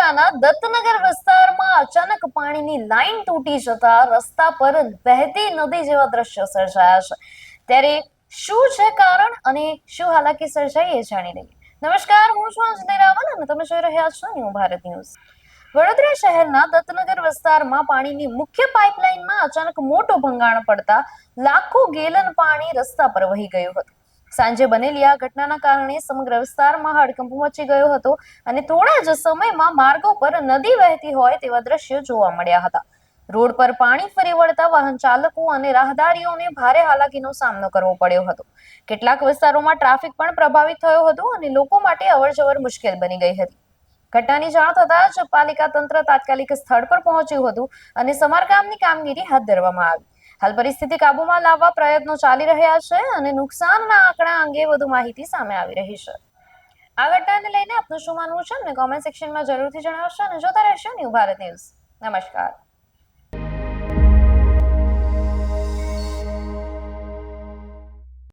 વડોદરાના દત્તનગર વિસ્તારમાં અચાનક પાણીની લાઈન તૂટી જતા રસ્તા પર વહેતી નદી જેવા દ્રશ્યો સર્જાયા છે। ત્યારે શું છે કારણ અને શું હાલાકી સર્જાઈ એ જાણી લઈએ। નમસ્કાર, હું છું અંજલિ રાવલ અને તમે જોઈ રહ્યા છો ન્યૂ ભારત ન્યૂઝ। વડોદરા શહેરના દત્તનગર વિસ્તારમાં પાણીની મુખ્ય પાઇપલાઇનમાં અચાનક મોટું ભંગાણ પડતા લાખો ગેલન પાણી રસ્તા પર વહી ગયું હતું। સાંજે બનેલી આ ઘટનાના કારણે સમગ્ર વિસ્તારમાં હડકંપ મચી ગયો હતો અને થોડા જ સમયમાં માર્ગો પર નદી વહેતી હોય તેવા દ્રશ્યો જોવા મળ્યા હતા। રોડ પર પાણી ફરી વળતા વાહન ચાલકો અને રાહદારીઓને ભારે હાલાકીનો સામનો કરવો પડ્યો હતો। કેટલાક વિસ્તારોમાં ટ્રાફિક પણ પ્રભાવિત થયો હતો અને લોકો માટે અવરજવર મુશ્કેલ બની ગઈ હતી। ઘટનાની જાણ થતાં જ પાલિકા તંત્ર તાત્કાલિક સ્થળ પર પહોંચ્યું હતું અને સમારકામની કામગીરી હાથ ધરવામાં આવી। હાલ પરિસ્થિતિ કાબુમાં લાવવા પ્રયત્નો ચાલી રહ્યા છે અને નુકસાનના આંકડા અંગે વધુ માહિતી સામે આવી રહી છે। આ ઘટનાને લઈને આપનું શું માનવું છે અમને કોમેન્ટ સેક્શનમાં જરૂરથી જણાવશો અને જોતા રહેશો ન્યૂ ભારત ન્યૂઝ। નમસ્કાર।